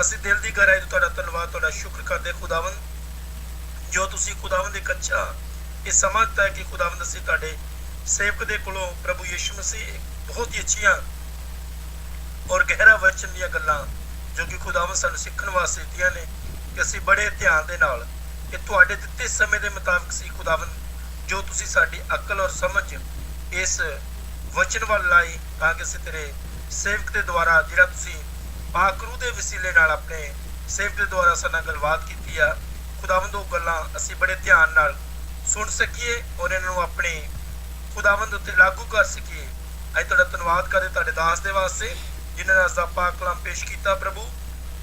Speaker 4: ਅਸੀਂ ਦਿਲ ਦੀ ਗਹਿਰਾਈ ਤੋਂ ਤੁਹਾਡਾ ਧੰਨਵਾਦ, ਤੁਹਾਡਾ ਸ਼ੁਕਰ ਕਰਦੇ ਖੁਦਾਵੰਦ, ਜੋ ਤੁਸੀਂ ਖੁਦਾਵੰਦ ਇੱਕ ਅੱਛਾ ਇਹ ਸਮਾਂ ਦਿੱਤਾ ਹੈ ਕਿ ਖੁਦਾਵੰਦ ਅਸੀਂ ਤੁਹਾਡੇ ਸੇਵਕ ਦੇ ਕੋਲੋਂ ਪ੍ਰਭੂ ਯੀਸ਼ੂ ਮਸੀਹ ਬਹੁਤ ਹੀ ਅੱਛੀਆਂ ਔਰ ਗਹਿਰਾ ਵਚਨ ਦੀਆਂ ਗੱਲਾਂ ਜੋ ਕਿ ਖੁਦਾਵੰਦ ਸਾਨੂੰ ਸਿੱਖਣ ਵਾਸਤੇ ਦਿੱਤੀਆਂ ਨੇ ਕਿ ਅਸੀਂ ਬੜੇ ਧਿਆਨ ਦੇ ਨਾਲ ਕਿ ਤੁਹਾਡੇ ਦਿੱਤੇ ਸਮੇਂ ਦੇ ਮੁਤਾਬਕ ਸੀ ਖੁਦਾਵੰਦ ਜੋ ਤੁਸੀਂ ਸਾਡੀ ਅਕਲ ਔਰ ਸਮਝ ਇਸ ਵਚਨ ਵੱਲ ਲਾਈ ਤਾਂ ਕਿ ਅਸੀਂ ਤੇਰੇ ਸੇਵਕ ਦੇ ਦੁਆਰਾ ਜਿਹੜਾ ਤੁਸੀਂ ਪਾਕ ਰੂਹ ਦੇ ਵਸੀਲੇ ਨਾਲ ਆਪਣੇ ਸੇਵਕ ਦੇ ਦੁਆਰਾ ਸਾਡੇ ਨਾਲ ਗੱਲਬਾਤ ਕੀਤੀ ਆ ਖੁਦਾਵੰਦ ਉਹ ਗੱਲਾਂ ਅਸੀਂ ਬੜੇ ਧਿਆਨ ਨਾਲ ਸੁਣ ਸਕੀਏ ਔਰ ਇਹਨਾਂ ਨੂੰ ਆਪਣੇ ਖੁਦਾਵੰਦ ਉੱਤੇ ਲਾਗੂ ਕਰ ਸਕੀਏ। ਅੱਜ ਤੁਹਾਡਾ ਧੰਨਵਾਦ ਕਰਦੇ ਤੁਹਾਡੇ ਦਾਸ ਦੇ ਵਾਸਤੇ ਜਿਨ੍ਹਾਂ ਨੇ ਅੱਜ ਦਾ ਪਾਕ ਕਲਾਮ ਪੇਸ਼ ਕੀਤਾ। ਪ੍ਰਭੂ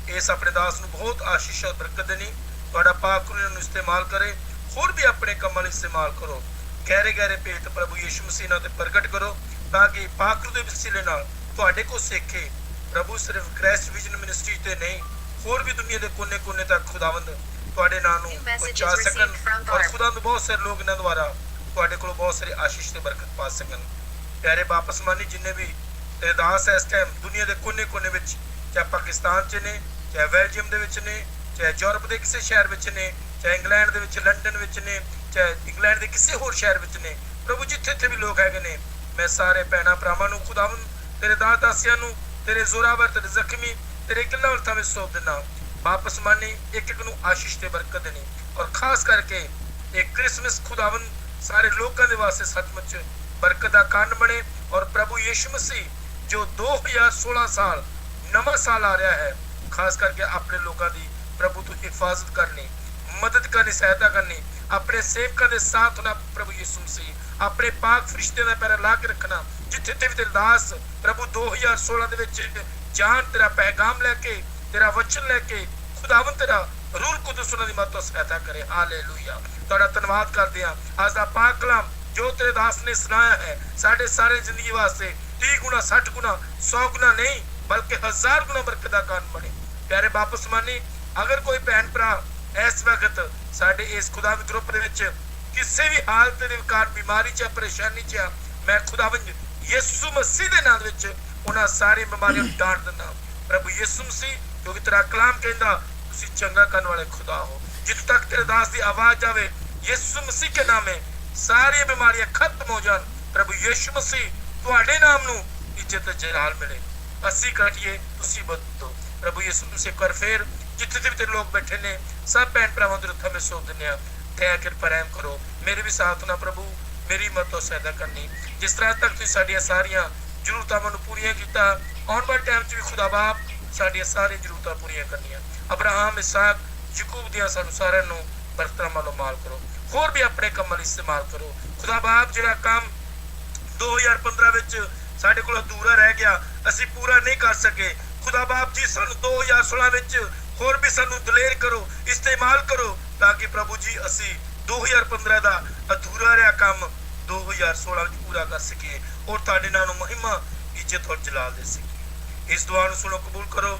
Speaker 4: ਇਸ ਆਪਣੇ ਦਾਸ ਨੂੰ ਬਹੁਤ ਆਸ਼ੀਸ਼ ਔਰ ਬਰਕਤ ਦੇਣੀ। ਤੁਹਾਡਾ ਪਾਕ ਰੂਹ ਨੂੰ ਇਸਤੇਮਾਲ ਕਰੇ, ਹੋਰ ਵੀ ਆਪਣੇ ਕੰਮਾਂ ਲਈ ਇਸਤੇਮਾਲ ਕਰੋ। ਗਹਿਰੇ ਗਹਿਰੇ ਭੇਤ ਪ੍ਰਭੂ ਯਿਸੂ ਮਸੀਹ ਨਾਲ ਤੇ ਪ੍ਰਗਟ ਕਰੋ ਤਾਂ ਕਿ ਪਾਕ ਰੂਹ ਦੇ ਵਸੀਲੇ ਨਾਲ ਤੁਹਾਡੇ ਕੋਲ ਸਿੱਖੇ। ਪ੍ਰਭੂ ਸਿਰਫ ਕ੍ਰਾਈਸਟ ਵਿਜ਼ਨ ਮਿਨਿਸਟਰੀ ਤੇ ਨਹੀਂ ਹੋਰ ਵੀ ਦੁਨੀਆ ਦੇ ਕੋਨੇ-ਕੋਨੇ ਤੱਕ ਖੁਦਾਵੰਦ ਤੁਹਾਡੇ ਨਾਮ ਨੂੰ ਪਹੁੰਚਾ ਸਕਣ ਔਰ ਖੁਦਾਵੰਦ ਬਹੁਤ ਸਾਰੇ ਲੋਕ ਇਹਨਾਂ ਦੁਆਰਾ ਤੁਹਾਡੇ ਕੋਲ ਬਹੁਤ ਸਾਰੇ ਆਸ਼ੀਸ਼ ਤੇ ਬਰਕਤ ਪਾ ਸਕਣ। ਪਿਆਰੇ ਵਾਪਸ ਮਾਨੀ ਜਿੰਨੇ ਵੀ ਤੇਰੇ ਦਾਸ ਇਸ ਟਾਈਮ ਦੁਨੀਆ ਦੇ ਕੋਨੇ-ਕੋਨੇ ਵਿੱਚ ਚਾਹੇ ਪਾਕਿਸਤਾਨ 'ਚ ਨੇ, ਚਾਹੇ ਬੈਲਜੀਅਮ ਦੇ ਵਿੱਚ ਨੇ, ਚਾਹੇ ਯੂਰਪ ਦੇ ਕਿਸੇ ਸ਼ਹਿਰ ਵਿੱਚ ਨੇ, ਚਾਹੇ ਇੰਗਲੈਂਡ ਦੇ ਵਿੱਚ ਲੰਡਨ ਵਿੱਚ ਨੇ, ਚਾਹੇ ਇੰਗਲੈਂਡ ਦੇ ਕਿਸੇ ਹੋਰ ਸ਼ਹਿਰ ਵਿੱਚ ਨੇ, ਪ੍ਰਭੂ ਜਿੱਥੇ ਵੀ ਲੋਕ ਹੈਗੇ ਨੇ ਮੈਂ ਸਾਰੇ ਭੈਣਾਂ ਭਰਾਵਾਂ ਨੂੰ ਖੁਦਾਵੰਦ ਤੇਰੇ ਦਾਸਿਆਂ ਨੂੰ ਤੇਰੇ ਜ਼ੋਰਾਵਰ ਤੇਰੇ ਜ਼ਖਮੀ ਤੇਰੇ ਕਿੱਲਾ ਹੱਥਾਂ ਵਿੱਚ ਸੌਂਪ ਦਿੰਦਾ। ਵਾਪਸ ਮਾਨੀ ਇੱਕ ਨੂੰ ਆਸ਼ੀਸ਼ ਤੇ ਬਰਕਤ ਦੇਣੀ ਔਰ ਖਾਸ ਕਰਕੇ ਇਹ ਕ੍ਰਿਸਮਸ ਖੁਦਾਵੰਦ ਸਾਰੇ ਲੋਕਾਂ ਦੇ ਵਾਸਤੇ ਸੱਚਮੁੱਚ ਬਰਕਤ ਦਾ ਕਾਰਨ ਬਣੇ ਔਰ ਪ੍ਰਭੂ ਯਿਸੂ ਮਸੀਹ ਜੋ 2016 ਸਾਲ ਨਵਾਂ ਸਾਲ ਆ ਰਿਹਾ ਹੈ ਖਾਸ ਕਰਕੇ ਆਪਣੇ ਲੋਕਾਂ ਦੀ ਪ੍ਰਭੂ ਤੋਂ ਹਿਫਾਜ਼ਤ ਕਰਨੀ, ਮਦਦ ਕਰਨੀ, ਸਹਾਇਤਾ ਕਰਨੀ, ਆਪਣੇ ਸੇਵਕਾਂ ਦੇ ਸਾਥ ਹੋਣਾ। ਪ੍ਰਭੂ ਯਿਸੂ ਮਸੀਹ ਆਪਣੇ ਪਾਕ ਫਰਿਸ਼ਤੇ ਦਾ ਪੈਰਾ ਲਾ ਕੇ ਰੱਖਣਾ ਜਿੱਥੇ ਤੇ ਵੀ ਤੇਰੇ ਦਾਸ ਪ੍ਰਭੂ 2016 ਦੇ ਵਿੱਚ ਜਾਨ ਤੇਰਾ ਪੈਗਾਮ ਲੈ ਕੇ ਤੇਰਾ ਵਚਨ ਲੈ ਕੇ ਖੁਦਾਵੰਦ ਤੇਰਾ ਰੂਹ ਕੁਦਸ ਉਹਨਾਂ ਦੀ ਮਦਦ ਸਹਾਇਤਾ ਕਰੇ। ਹਾਲੇਲੂਇਆ। ਤੁਹਾਡਾ ਧੰਨਵਾਦ ਕਰਦੇ ਹਾਂ ਅੱਜ ਦਾ ਪਾਕ ਕਲਾਮ ਜੋ ਤੇਰੇ ਦਾਸ ਨੇ ਸੁਣਾਇਆ ਹੈ ਸਾਡੇ ਸਾਰੇ ਜ਼ਿੰਦਗੀ ਵਾਸਤੇ 30 ਗੁਣਾ 60 ਗੁਣਾ 100 ਗੁਣਾ ਨਹੀਂ ਬਲਕਿ 1000 ਗੁਣਾ ਬਰਕਤ ਦਾ ਕਾਰਨ ਬਣੇ। ਪਿਆਰੇ ਵਾਪਸ ਮਾਨੀ ਅਗਰ ਕੋਈ ਭੈਣ ਭਰਾ ਇਸ ਵਕਤ ਸਾਡੇ ਇਸ ਖੁਦਾਵੰਦ ਗਰੁੱਪ ਦੇ ਵਿੱਚ ਕਿਸੇ ਵੀ ਹਾਲਤ ਦੇ ਵਿਕਾਰ ਬਿਮਾਰੀ 'ਚ ਪਰੇਸ਼ਾਨੀ 'ਚ ਮੈਂ ਖੁਦਾਵੰਦ ਯਿਸੂ ਮਸੀਹ ਦੇ ਨਾਮ ਵਿੱਚ ਉਹਨਾਂ ਸਾਰੇ ਬਿਮਾਰੀਆਂ ਨੂੰ ਡਾਂਟ ਦਿੰਦਾ। ਪ੍ਰਭੂ ਯਿਸੂ ਮਸੀਹ ਕਿਉਂਕਿ ਤੇਰਾ ਕਲਾਮ ਕਹਿੰਦਾ ਤੁਸੀਂ ਚੰਗਾ ਕਰਨ ਵਾਲੇ ਖੁਦਾ ਹੋ। ਜਿੱਥੇ ਤੱਕ ਤੇਰੇ ਦਾਸ ਦੀ ਆਵਾਜ਼ ਆਵੇ ਯਿਸੂ ਮਸੀਹ ਕੇ ਨਾਮੇ ਸਾਰੀਆਂ ਬਿਮਾਰੀਆਂ ਖਤਮ ਹੋ ਜਾਣ। ਪ੍ਰਭੂ ਯਿਸੂ ਮਸੀਹ ਤੁਹਾਡੇ ਨਾਮ ਨੂੰ ਇੱਜ਼ਤ ਤੇ ਜਲਾਲ ਮਿਲੇ। ਅਸੀਂ ਘਟੀਏ ਤੁਸੀਂ ਵਧੋ। ਪ੍ਰਭੂ ਯਿਸੂ ਮਸੀਹ ਕਰ ਫੇਰ ਜਿੱਥੇ ਵੀ ਤੇਰੇ ਲੋਕ ਬੈਠੇ ਨੇ ਸਭ ਭੈਣ ਭਰਾਵਾਂ ਦੇ ਹੱਥਾਂ ਵਿੱਚ ਸੌਂਪ ਦਿੰਦੇ ਆ। ਦਇਆ ਕਿਰਪਾ ਰਹਿਮ ਕਰੋ ਮੇਰੇ ਵੀ ਸਾਥ ਨਾ ਪ੍ਰਭੂ ਮੇਰੀ ਮਦਦ ਸਹਾਇਤਾ ਕਰਨੀ ਜਿਸ ਤਰ੍ਹਾਂ ਤੱਕ ਤੁਸੀਂ ਸਾਡੀਆਂ ਸਾਰੀਆਂ ਜ਼ਰੂਰਤਾਂ ਨੂੰ ਪੂਰੀਆਂ ਕੀਤਾ ਆਉਣ ਵਾਲੇ ਟਾਈਮ 'ਚ ਵੀ ਖੁਦਾ ਬਾਪ ਸਾਡੀਆਂ ਸਾਰੀਆਂ ਜ਼ਰੂਰਤਾਂ ਪੂਰੀਆਂ ਕਰਨੀਆਂ। ਅਬਰਾਹਮ ਇਸਾਕ ਯਾਕੂਬ ਦੀਆਂ ਸਾਨੂੰ ਸਾਰਿਆਂ ਨੂੰ ਬਰਕਤਾਂ ਵੱਲੋਂ ਮਾਲ ਕਰੋ ਹੋਰ ਵੀ ਆਪਣੇ ਕੰਮਾਂ ਲਈ ਇਸਤੇਮਾਲ ਕਰੋ। ਖੁਦਾ ਬਾਪ ਜਿਹੜਾ ਕੰਮ 2015 ਵਿੱਚ ਸਾਡੇ ਕੋਲ ਅਧੂਰਾ ਰਹਿ ਗਿਆ ਅਸੀਂ ਪੂਰਾ ਨਹੀਂ ਕਰ ਸਕੇ ਖੁਦਾ ਬਾਪ ਜੀ ਸਾਨੂੰ 2016 ਵਿੱਚ ਹੋਰ ਵੀ ਸਾਨੂੰ ਦਲੇਰ ਕਰੋ ਇਸਤੇਮਾਲ ਕਰੋ ਤਾਂ ਕਿ ਪ੍ਰਭੂ ਜੀ ਅਸੀਂ 2015 ਦਾ ਅਧੂਰਾ ਰਿਹਾ ਕੰਮ 2016 ਵਿੱਚ ਪੂਰਾ ਕਰ ਸਕੀਏ ਔਰ ਤੁਹਾਡੇ ਨਾਮ ਨੂੰ ਮਹਿਮਾ ਇੱਜ਼ਤ ਔਰ ਜਲਾਲ ਦੇ ਸਕੀਏ। ਇਸ ਦੁਆ ਨੂੰ ਸੁਣੋ ਕਬੂਲ ਕਰੋ